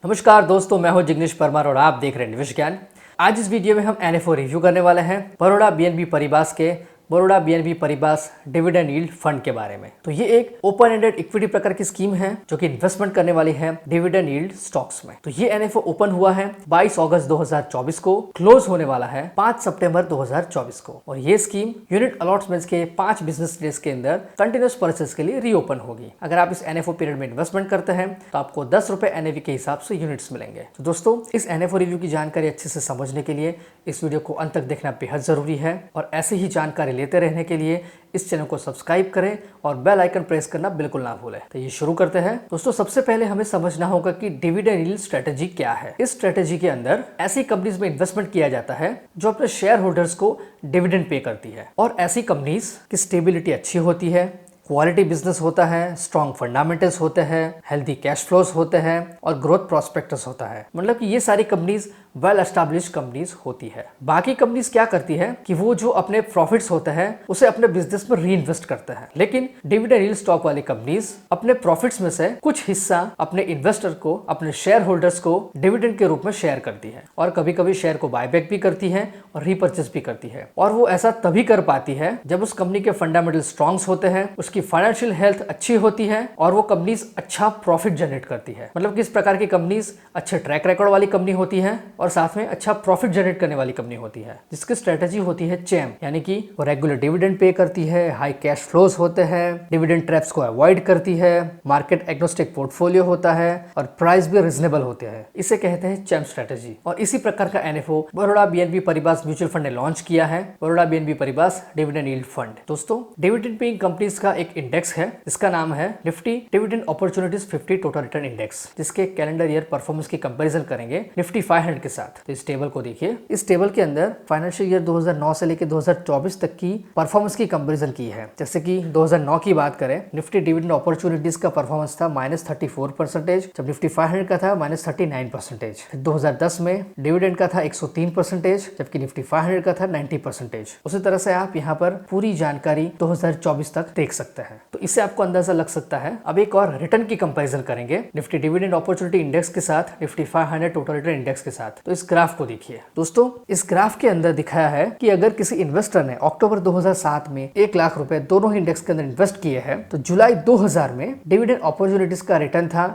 नमस्कार दोस्तों, मैं हूं जिग्नेश परमार और आप देख रहे हैं निवेश ज्ञान। आज इस वीडियो में हम एनएफओ रिव्यू करने वाले हैं बड़ौदा बीएनबी परिबास के Baroda BNB Paribas dividend yield fund के बारे में। तो ये एक ओपन एंडेड इक्विटी प्रकार की स्कीम है जो कि इन्वेस्टमेंट करने वाली है डिविडेंड यील्ड स्टॉक्स में। तो ये एनएफओ ओपन हुआ है 22 अगस्त 2024 को, क्लोज होने वाला है 5 सितंबर 2024 को। और ये स्कीम यूनिट अलॉटमेंट्स के 5 बिजनेस डेज के अंदर कंटिन्यूस परचेज के लिए रीओपन होगी। अगर आप इस एनएफओ पीरियड में इन्वेस्टमेंट करते हैं तो आपको 10 रुपए एनएवी के हिसाब से यूनिट्स मिलेंगे। तो दोस्तों, इस एनएफओ रिव्यू की जानकारी अच्छे से समझने के लिए इस वीडियो को अंत तक देखना बेहद जरूरी है और ऐसी ही जानकारी लेते रहने के लिए इस चैनल को सब्सक्राइब करें और बेल आइकन प्रेस करना बिल्कुल ना भूलें। तो ये शुरू करते हैं। दोस्तों, सबसे पहले हमें समझना होगा कि डिविडेंड यील्ड स्ट्रेटेजी क्या है। इस स्ट्रेटेजी के अंदर ऐसी कंपनीज में इन्वेस्टमेंट किया जाता है जो अपने शेयर होल्डर्स को डिविडेंड पे करती है और ऐसी कंपनीज की स्टेबिलिटी अच्छी होती है, क्वालिटी बिजनेस होता है, स्ट्रॉन्ग फंडामेंटल्स होते हैं, हेल्दी कैश फ्लोज होते हैं और ग्रोथ प्रोस्पेक्टस होता है। मतलब कि ये सारी कंपनीज वेल एस्टैब्लिश्ड कंपनीज होती है। बाकी कंपनीज क्या करती है कि वो जो अपने प्रॉफिट्स होते हैं उसे अपने बिजनेस में री इन्वेस्ट करते हैं, लेकिन डिविडेंड यील्ड स्टॉक वाली कंपनीज अपने प्रॉफिट्स में से कुछ हिस्सा अपने इन्वेस्टर को, अपने शेयर होल्डर्स को डिविडेंड के रूप में शेयर करती है और कभी कभी शेयर को बायबैक भी करती है और रीपर्चेस भी करती है। और वो ऐसा तभी कर पाती है जब उस कंपनी के फंडामेंटल स्ट्रॉन्ग होते हैं, उसकी फाइनेंशियल हेल्थ अच्छी होती है और वो कंपनीज अच्छा प्रॉफिट जनरेट करती है। मतलब किस प्रकार की कंपनीज अच्छे ट्रैक रिकॉर्ड वाली कंपनी होती है और साथ में अच्छा प्रॉफिट जनरेट करने वाली कंपनी होती है, जिसकी स्ट्रेटेजी होती है चैम, यानी कि वो रेगुलर डिविडेंड पे करती है, हाई कैश फ्लोज होते हैं, डिविडेंड ट्रैप्स को अवॉइड करती है, मार्केट एग्नोस्टिक पोर्टफोलियो होता है और प्राइस भी रीजनेबल होते हैं। इसे कहते हैं चैम स्ट्रेटेजी। और इसी प्रकार का NFO Baroda BNB Paribas mutual fund ने लॉन्च किया है, Baroda BNB Paribas dividend yield fund. दोस्तों, डिविडेंड पेइंग कंपनीज का एक इंडेक्स है जिसका नाम है Nifty dividend opportunities 50 total return index, जिसके कैलेंडर ईयर परफॉर्मेंस की कंपैरिजन करेंगे निफ्टी 500 के साथ। तो इस टेबल को देखिए। इस टेबल के अंदर फाइनेंशियल ईयर 2009 से लेकर 2024 तक की परफॉर्मेंस की कंपैरिजन की है। जैसे कि 2009 की बात करें, निफ्टी डिविडेंड अपॉर्चुनिटीज का परफॉर्मेंस था -34%, जब निफ्टी 500 का था -39%। फिर 2010 में डिविडेंड का था 103%, जबकि निफ्टी 500 का था 90%। उसी तरह से आप यहाँ पर पूरी जानकारी 2024 तक देख सकते हैं। तो इससे आपको अंदाजा लग सकता है। अब एक और रिटर्न की कंपैरिजन करेंगे निफ्टी डिविडेंड अपॉर्चुनिटी इंडेक्स के साथ निफ्टी 500 टोटल रिटर्न इंडेक्स के साथ। तो इस ग्राफ को देखिए। दोस्तों, इस ग्राफ के अंदर दिखाया है कि अगर किसी इन्वेस्टर ने अक्टूबर 2007 में 1 लाख रुपए दोनों ही इंडेक्स के अंदर इन्वेस्ट किए हैं तो जुलाई 2000 में डिविडेंड अपॉर्चुनिटीज का रिटर्न था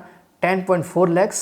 10.4 लाख,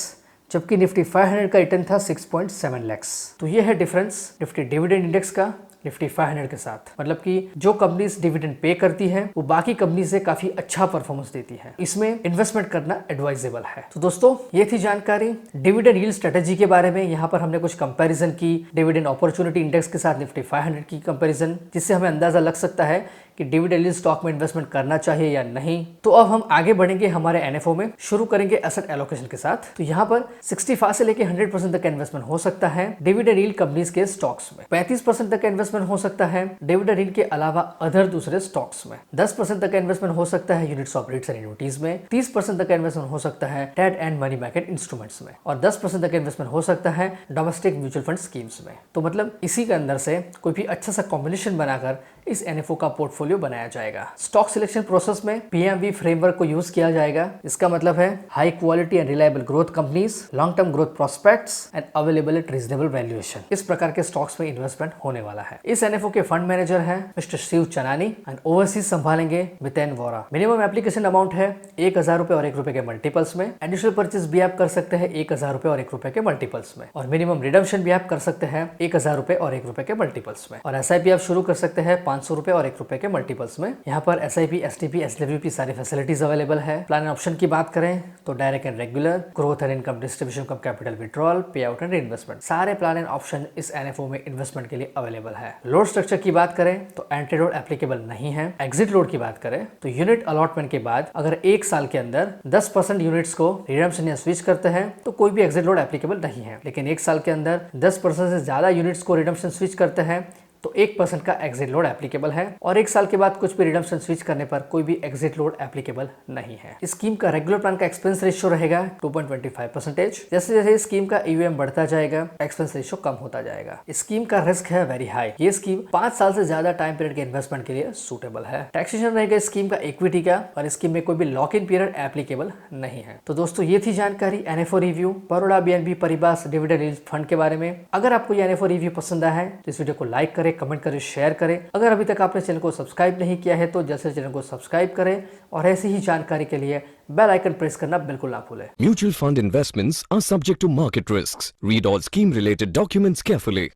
जबकि निफ्टी 500 का रिटर्न था 6.7 लाख। तो ये है डिफरेंस निफ्टी डिविडेंड इंडेक्स का निफ्टी 500 के साथ। मतलब कि जो कंपनीज डिविडेंड पे करती है वो बाकी कंपनी से काफी अच्छा परफॉर्मेंस देती है। इसमें इन्वेस्टमेंट करना एडवाइजेबल है। तो दोस्तों, ये थी जानकारी डिविडेंड यील्ड स्ट्रेटेजी के बारे में। यहाँ पर हमने कुछ कंपैरिजन की डिविडेंड अपॉर्चुनिटी इंडेक्स के साथ निफ्टी 500 की कंपैरिजन, जिससे हमें अंदाजा लग सकता है कि डिविडेंड यील्ड स्टॉक में इन्वेस्टमेंट करना चाहिए या नहीं। तो अब हम आगे बढ़ेंगे हमारे एनएफओ में। शुरू करेंगे एसेट एलोकेशन के साथ। तो यहाँ पर 65 से लेकर 100% तक का इन्वेस्टमेंट हो सकता है डिविडेंड यील्ड कंपनीज के स्टॉक्स में। 35% तक का इन्वेस्टमेंट हो सकता है डिविडेंड यील्ड के अलावा अदर दूसरे स्टॉक्स में। 10% तक का इन्वेस्टमेंट हो सकता है units of rates and annuities में। 30% तक का इन्वेस्टमेंट हो सकता है debt and money market instruments में और 10% तक का इन्वेस्टमेंट हो सकता है डोमेस्टिक म्यूचुअल फंड स्कीम्स में। तो मतलब इसी के अंदर से कोई भी अच्छा सा कॉम्बिनेशन बनाकर इस एनएफओ का पोर्टफोलियो बनाया जाएगा। स्टॉक सिलेक्शन प्रोसेस में पीएमवी फ्रेमवर्क को यूज किया जाएगा। इसका मतलब है high quality and reliable growth companies, long term growth prospects and available at reasonable valuation. इस प्रकार के स्टॉक्स में इन्वेस्टमेंट होने वाला है। इस एनएफओ के फंड मैनेजर है mister Shiv Chanani and overseas संभालेंगे Miten Vora. Minimum application amount है 1000 रुपए और 1 रुपए के मल्टीपल्स में। एडिशनल परचेज भी आप कर सकते हैं 1000 रुपए और 1 रुपए के मल्टीपल्स में और मिनिमम रिडम्पशन भी आप कर सकते हैं 1000 रुपए और 1 रुपए के मल्टीपल्स में। और एसआईपी आप शुरू कर सकते हैं 500 रुपए और 1 रुपए के मल्टीपल्स में। यहाँ पर एसआईपी, एसटीपी, एसडब्ल्यूपी सारी फैसिलिटीज अवेलेबल है। प्लान एंड ऑप्शन की बात करें तो direct and regular, growth and income distribution come capital withdrawal, पे आउट एंड इन्वेस्टमेंट, सारे प्लान एंड ऑप्शन इस एनएफओ में इन्वेस्टमेंट के लिए अवेलेबल है। लोड स्ट्रक्चर की बात करें तो एंटी लोड एप्लीकेबल नहीं है। एग्जिट लोड की बात करें तो यूनिट अलॉटमेंट के बाद अगर 1 साल के अंदर 10% यूनिट्स को रिडम्पशन या स्विच करते हैं तो कोई भी एग्जिट लोड एप्लीकेबल नहीं है। लेकिन 1 साल के अंदर 10% से ज्यादा यूनिट्स को रिडम्पशन स्विच करते हैं तो 1% का एग्जिट लोड एप्लीकेबल है और 1 साल के बाद कुछ भी रिडम्पशन स्विच करने पर कोई भी एग्जिट लोड एप्लीकेबल नहीं है। स्कीम का रेगुलर प्लान का एक्सपेंस रेशियो रहेगा 2.25%। जैसे जैसे स्कीम का ईवीएम बढ़ता जाएगा एक्सपेंस रेशियो कम होता जाएगा। स्कीम का रिस्क है वेरी हाई। ये स्कीम 5 साल से ज्यादा टाइम पीरियड के इन्वेस्टमेंट के लिए सूटेबल है। टैक्सेशन रहेगा स्कीम का इक्विटी का और स्कीम में कोई भी लॉक इन पीरियड एप्लीकेबल नहीं है। तो दोस्तों ये थी जानकारी NFO review Baroda BNB Paribas dividend yield fund के बारे में। अगर आपको ये NFO रिव्यू पसंद आया है तो इस वीडियो को लाइक करें, कमेंट करें, शेयर करें। अगर अभी तक आपने चैनल को सब्सक्राइब नहीं किया है तो जल्द से चैनल को सब्सक्राइब करें और ऐसी ही जानकारी के लिए बेल आइकन प्रेस करना बिल्कुल ना भूलें। Mutual fund investments are subject to market risks. Read all scheme related documents carefully.